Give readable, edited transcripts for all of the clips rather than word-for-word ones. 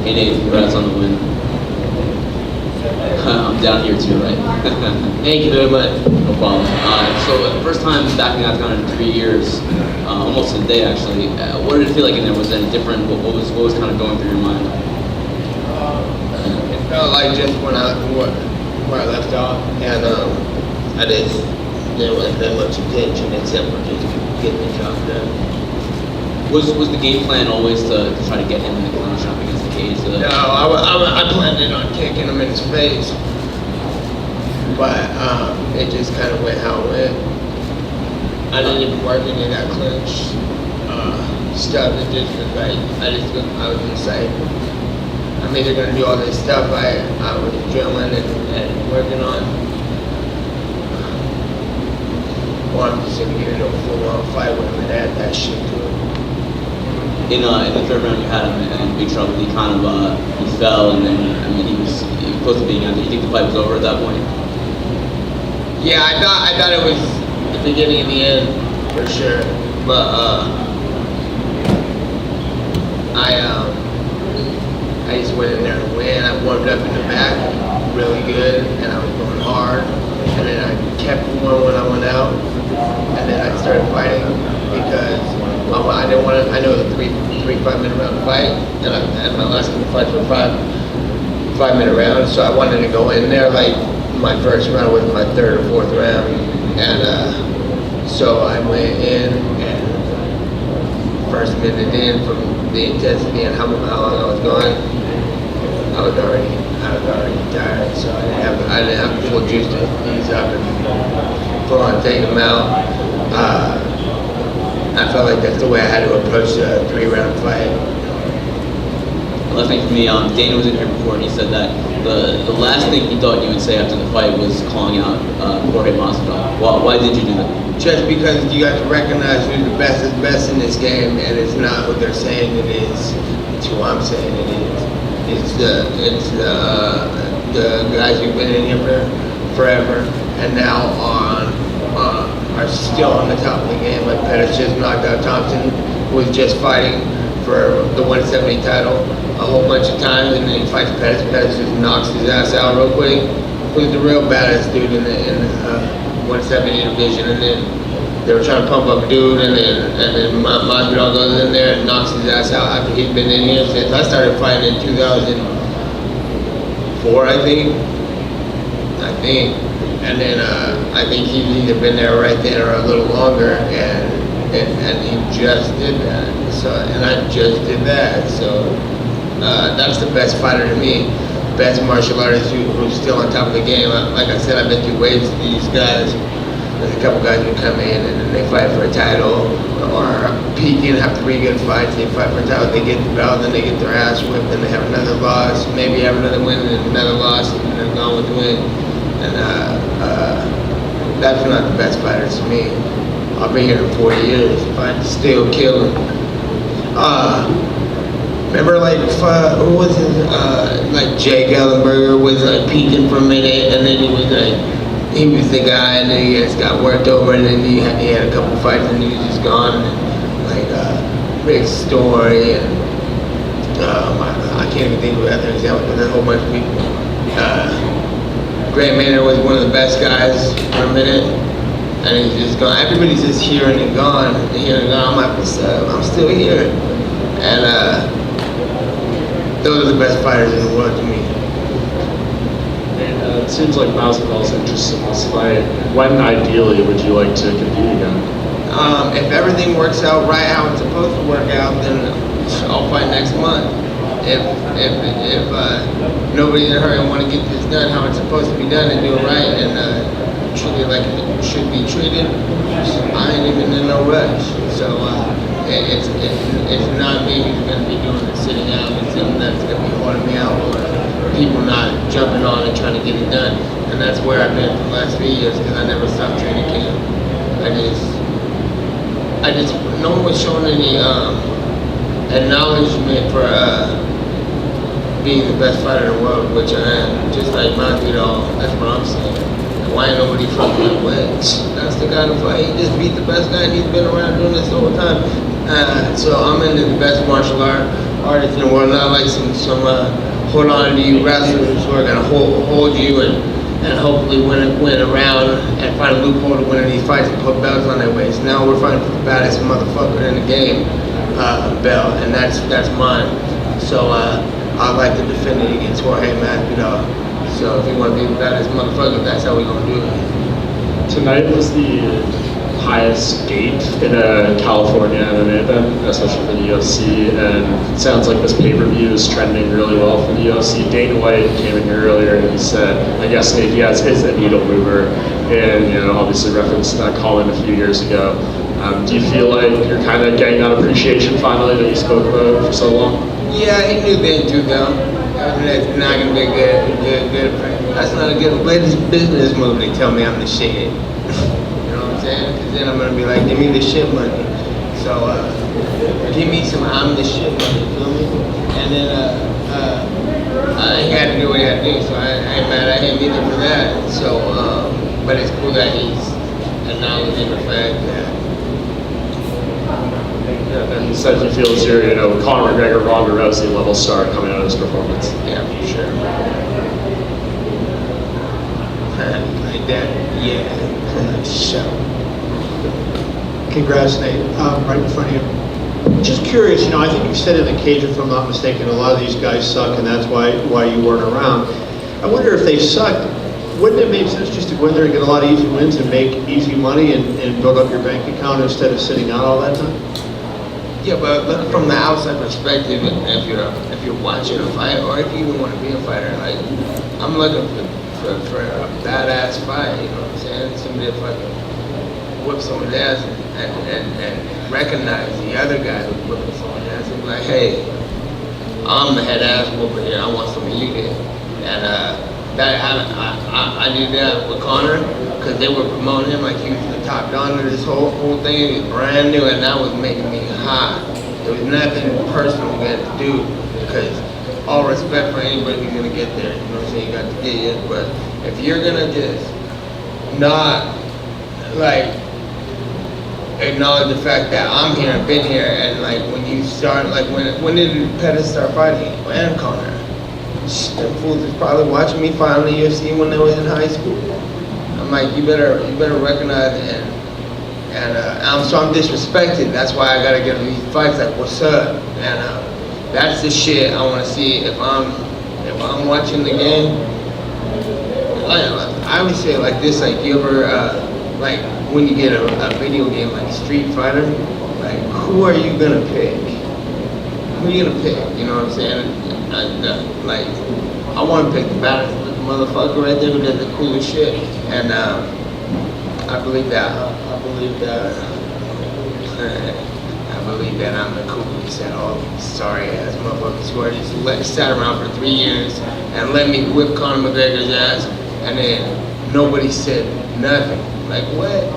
Hey Nate, congrats on the win. I'm down here too, right? Thank you very much. No problem. So first time back in Afghan in 3 years, almost a day actually. What did it feel like in there? Was it different? What was kind of going through your mind? It felt like just where I left off, and there wasn't that much attention except for just getting the job done. Was the game plan always to try to get him in the corner shop against the cage? No, I planned on kicking him in his face, but it just kind of went how it went. I didn't even work any of that clinch stuff. It just was like I was insane. I mean, they're gonna do all this stuff I was drilling and working on. Or I'm just gonna get into a full-on fight with him and add that shit to it. In the third round, you had him in big trouble. He kind of he fell, and then he was close to being out. Did you think the fight was over at that point? Yeah, I thought it was the beginning and the end for sure, but I just went in there to win. I warmed up in the back really good, and I was going hard, and then I kept going when I went out, and then I started fighting because I didn't want to. I know the three 5-minute round fight, and my last couple fights were 5-minute rounds, so I wanted to go in there like my first round was my third or fourth round, and so I went in, and first minute in from the intensity and how long I was going, I was already tired, so I didn't have the full juice to ease up and full on take them out. I felt like that's the way I had to approach a 3-round fight. Last thing for me, Dana was in here before, and he said that the last thing he thought you would say after the fight was calling out Jorge Masvidal. Why did you do that? Just because you got to recognize who's the best in this game, and it's not what they're saying it is. It's who I'm saying it is. It's the guys who've been in here forever, and now are still on the top of the game. Like Pettis just knocked out Thompson, who was just fighting for the 170 title a whole bunch of times, and then he fights Pettis. Pettis just knocks his ass out real quick. Who's the real baddest dude in the 170 division? And then they were trying to pump up dude, and then Masvidal goes in there and knocks his ass out after he's been in here since I started fighting in 2004, I think. And then I think he's either been there right there or a little longer, and he just did that. So, and I just did that. So that's the best fighter to me, best martial artist who's still on top of the game. Like I said, I've been through waves of these guys. There's a couple guys who come in and then they fight for a title or peak and have 3 good fights. They fight for a title, they get the belt, then they get their ass whipped, then they have another loss, maybe have another win and another loss, and they're gone with the win. And that's not the best fighters to me. I've been here for 40 years. Fighting still killing. Remember, like, who was it? Like Jake Ellenberger was like peaking for a minute, and then he was the guy, and then he just got worked over, and then he had a couple fights, and he was just gone. And, like Rick Story, and I can't even think of other examples, but there's a whole bunch of people. Grant Maynard was one of the best guys for a minute, and he's just gone. Everybody's just here and gone, here and gone. I'm like, what's up? I'm still here. And those are the best fighters in the world to me. And it seems like Masvidal's interested in this fight. When ideally would you like to compete again? If everything works out right how it's supposed to work out, then I'll fight next month. If nobody's in a hurry and want to get this done how it's supposed to be done and do it right and treat it like it should be treated, I ain't even in no rush. So it's not me who's going to be doing it sitting out. It's something that's going to be holding me out, or people not jumping on and trying to get it done. And that's where I've been for the last 3 years, because I never stopped training camp. No one was showing any acknowledgement for being the best fighter in the world, which I am, just like Masvidal. That's what I'm saying. And why ain't nobody fucking like, what? That's the guy to fight. He just beat the best guy, and he's been around doing this the whole time. So I'm into the best martial art. artists in the world, not like some hold on to you wrestlers who are gonna hold you and hopefully win around and find a loophole to win these fights and put belts on their waist. Now we're fighting for the baddest motherfucker in the game belt, and that's mine. So I'd like to defend it against Jorge Masvidal. So if you want to be the baddest motherfucker, that's how we're gonna do it. Tonight was the highest gate in a California MMA event, especially for the UFC, and it sounds like this pay-per-view is trending really well for the UFC. Dana White came in here earlier and he said, I guess Nate Diaz is a needle mover, and obviously referenced that comment a few years ago. Do you feel like you're kind of getting that appreciation finally that you spoke about for so long? Yeah, he knew then too, though. That's not gonna be good. That's not a good business move. They tell me I'm the shit. Because then I'm going to be like, give me the shit money. So, give me some I'm the shit money, you feel me? And then, he had to do what he had to do, so I ain't mad at him either for that. So, but it's cool that he's acknowledging the fact that. Yeah, and he said he feels you're, Conor McGregor, Ronda Rousey level star coming out of this performance. Yeah, for sure. Like that, yeah. Show. Congrats, Nate, right in front of you. Just curious, I think you said in the cage, if I'm not mistaken, a lot of these guys suck, and that's why you weren't around. I wonder if they sucked, wouldn't it make sense just to go in there and get a lot of easy wins and make easy money and build up your bank account instead of sitting out all that time? Yeah, but look from the outside perspective, if you're watching a fight, or if you even want to be a fighter, like I'm looking for a badass fight. You know what I'm saying? Somebody to fucking whip someone's ass and recognize the other guy who's whipping someone's ass and be like, hey, I'm the head ass whooper here. I want some of you there. And I did that with Conor because they were promoting him like he was the top dog of this whole thing. It was brand new, and that was making me hot. There was nothing personal we had to do because all respect for anybody who's gonna get there. You know what I'm saying? You got to get it, but if you're gonna just not like acknowledge the fact that I'm here and been here, and like when you start, like when did Pettis start fighting and Conor? Them fools is probably watching me fight on the UFC when they was in high school. I'm like, you better recognize it, and I'm disrespected. That's why I gotta get in these fights. Like, what's up? And that's the shit I want to see if I'm watching the game. I always say it like this: like, you ever like when you get a video game like Street Fighter, like who are you gonna pick? Who are you gonna pick? You know what I'm saying? Like, I want to pick the baddest motherfucker right there who does the coolest shit, and I believe that. I believe that I'm the coolest at all these sorry ass motherfuckers who are just sat around for 3 years and let me whip Conor McGregor's ass, and then nobody said nothing. Like, what?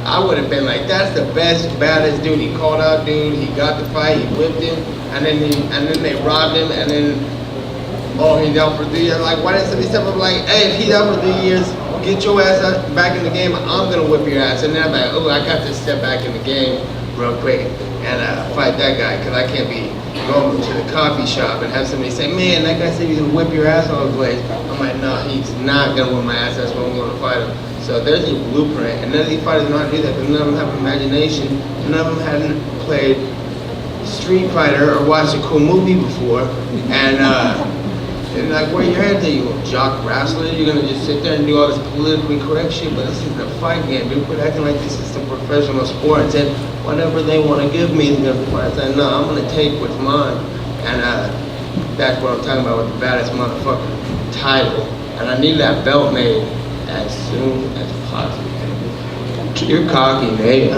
I would have been like, that's the best, baddest dude. He called out dude, he got the fight, he whipped him, and then they robbed him, and then, oh, he's out for 3 years. Like, why didn't somebody step up like, hey, if he's out for 3 years, get your ass back in the game, I'm gonna whip your ass. And then I'm like, oh, I got to step back in the game real quick and fight that guy, because I can't be going to the coffee shop and have somebody say, man, that guy said he's gonna whip your ass all the place. I'm like, no, he's not gonna whip my ass, that's why I'm gonna fight him. So there's a blueprint, and none of these fighters know how to do that because none of them have imagination. None of them hadn't played Street Fighter or watched a cool movie before. And like, where your head at? You a jock wrestler? You're gonna just sit there and do all this politically correct shit? But this is a fight game, dude. Quit acting like this is some professional sport. And said whatever they want to give me is gonna be fine. I said, no, I'm gonna take what's mine. And that's what I'm talking about with the baddest motherfucker title. And I need that belt made as soon as possible. You're cocky, Nate.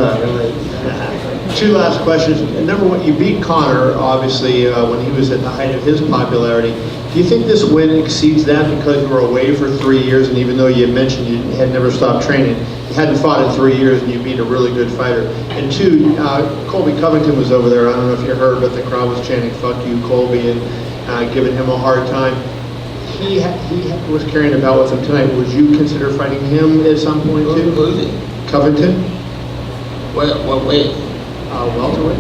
Two last questions. Number one, you beat Conor, obviously, when he was at the height of his popularity. Do you think this win exceeds that because you were away for 3 years, and even though you mentioned you had never stopped training, you hadn't fought in 3 years and you beat a really good fighter? And two, Colby Covington was over there. I don't know if you heard, but the crowd was chanting, fuck you, Colby, and giving him a hard time. He was carrying a belt with him tonight. Would you consider fighting him at some point too? Who is it? Covington? What weight? Welterweight.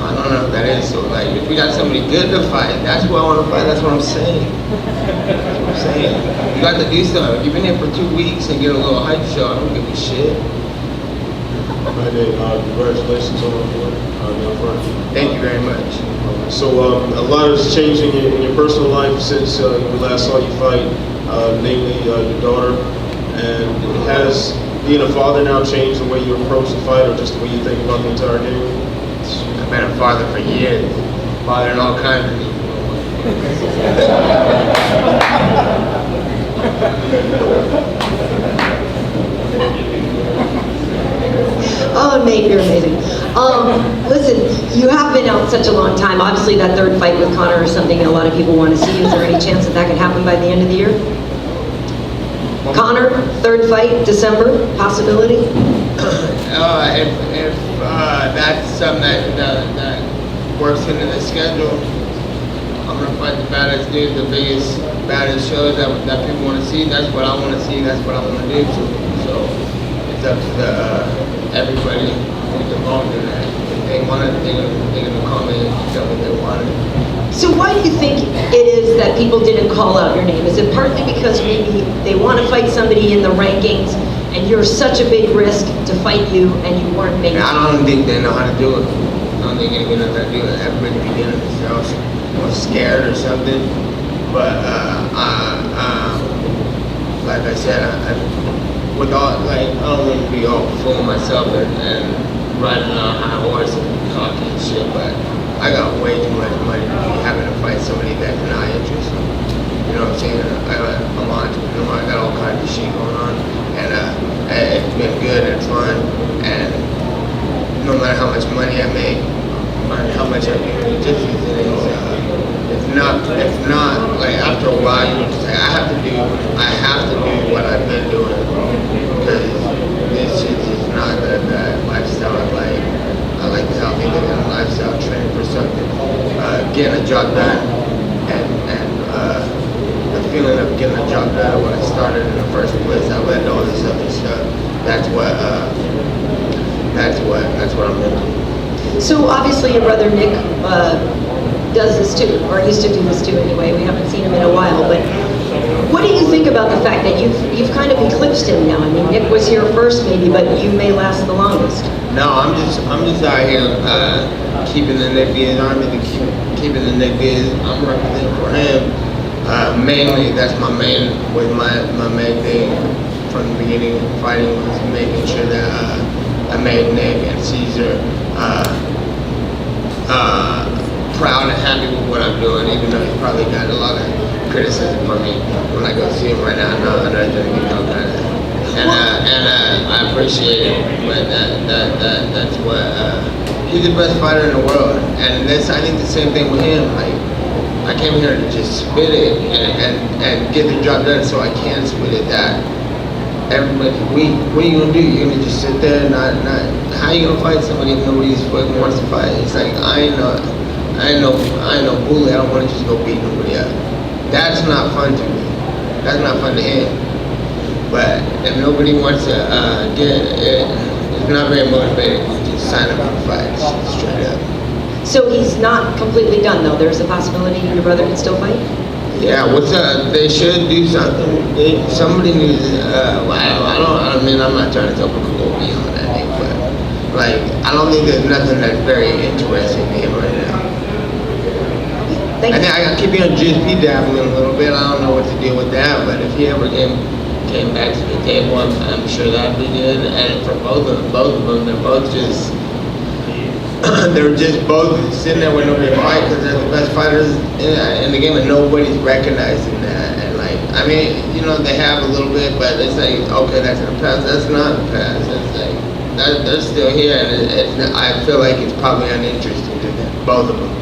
I don't know if that is. So like, if we got somebody good to fight, that's who I want to fight. That's what I'm saying. That's what I'm saying. You got to do something. If you've been here for 2 weeks and get a little hype show, I don't give a shit. Right, congratulations on the front. Thank you very much. So a lot has changed in your personal life since we last saw you fight, namely your daughter. And has being a father now changed the way you approach the fight, or just the way you think about the entire game? I've been a father for years, fathering all kinds of people. Oh, Nate, you're amazing. Listen, you have been out such a long time. Obviously, that third fight with Conor is something that a lot of people want to see. Is there any chance that that could happen by the end of the year? Conor, third fight, December, possibility? If that's something that works into the schedule, I'm gonna fight the baddest dude, the biggest, baddest shows that people want to see. That's what I want to see. That's what I want to do. So it's up to everybody who's involved in that. If they want it, they're gonna call me and tell me they want it. So why do you think it is that people didn't call out your name? Is it partly because maybe they want to fight somebody in the rankings and you're such a big risk to fight you and you weren't making? I don't think they know how to do it. I don't think anybody knows how to do it. Everybody beginning themselves was scared or something. But like I said, with all I don't want to be all full of myself and riding on a high horse and talking and shit, but I got way too much money to be having to fight somebody that's not interested. You know what I'm saying? I'm an entrepreneur. I got all kinds of shit going on, and it's been good and fun. And no matter how much money I make, or how much I do, it's not like after a while you just say I have to do what I've been doing, because this shit is not that lifestyle I like the healthy living lifestyle, training for something, getting a job done, and the feeling of getting a job done when I started in the first place. I led all this other stuff. That's what I'm into. So obviously your brother Nick does this too, or used to do this too anyway. We haven't seen him in a while, but what do you think about the fact that you've kind of eclipsed him now? I mean, Nick was here first maybe, but you may last the longest. No, I'm just out here keeping the Nick Diaz army, keeping the Nick Diaz. I'm representing for him. Mainly, that's my main thing from the beginning of fighting, was making sure that I made Nick and Caesar proud and happy with what I'm doing, even though he's probably got a lot of criticism for me when I go see him right now. No, I'm not doing it. And I appreciate it, but that's what he's the best fighter in the world, and I think the same thing with him. Like, I came here to just spit it and get the job done, so I can spit it. That everybody, what are you gonna do? You're gonna just sit there and not? How you gonna fight somebody if nobody's fucking wants to fight? It's like I ain't no bully. I don't want to just go beat nobody up. That's not fun to me. That's not fun to him. But if nobody wants to get it, it's not very motivating to just sign up for fights, straight up. So he's not completely done though. There's a possibility your brother can still fight? Yeah, they should do something. Somebody needs, I mean, I'm not trying to tell people to go beyond that thing, but like, I don't think there's nothing that's very interesting to him right now. Thank you. I keep hearing GSP dabbling a little bit. I don't know what to deal with that, but if he ever came back to the table, I'm sure that'd be good. And for both of them, they're both just they're just both sitting there with nobody to fight because they're the best fighters in the game, and nobody's recognizing that. And like, I mean, you know, they have a little bit, but it's like, okay, that's in the past. That's not the past. It's like they're still here, and I feel like it's probably uninteresting to them, both of them.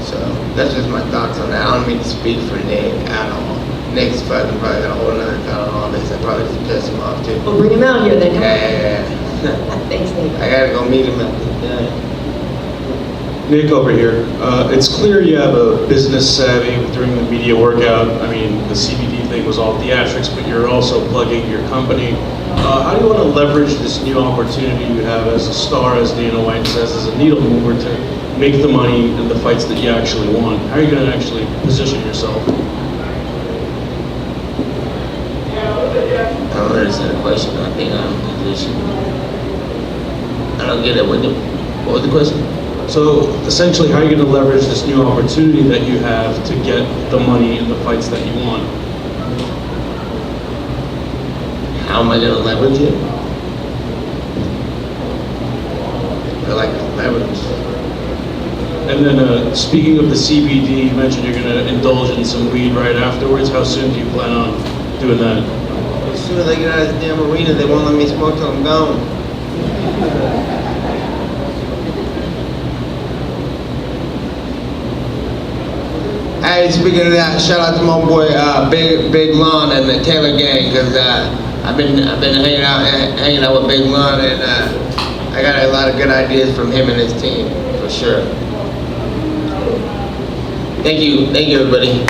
So that's just my thoughts on that. I don't mean to speak for Nick at all. Nick's fucking probably got a whole other thought on all this. I probably just piss him off too. We'll bring him out here then. Yeah. Thanks, Nick. I gotta go meet him at the Nick over here. It's clear you have a business savvy during the media workout. I mean, the CBD thing was all theatrics, but you're also plugging your company. How do you want to leverage this new opportunity you have as a star, as Dana White says, as a needle mover to make the money in the fights that you actually want? How are you going to actually position yourself? I don't understand the question. I think I'm positioned. I don't get it. What was the question? So essentially, how are you going to leverage this new opportunity that you have to get the money in the fights that you want? How am I going to leverage it? I like leverage. And then speaking of the CBD, you mentioned you're going to indulge in some weed right afterwards. How soon do you plan on doing that? As soon as I get out of this damn arena, they won't let me smoke till I'm gone. Hey, speaking of that, shout out to my boy Big Lon and the Taylor Gang, because I've been hanging out with Big Lon, and I got a lot of good ideas from him and his team, for sure. Thank you everybody.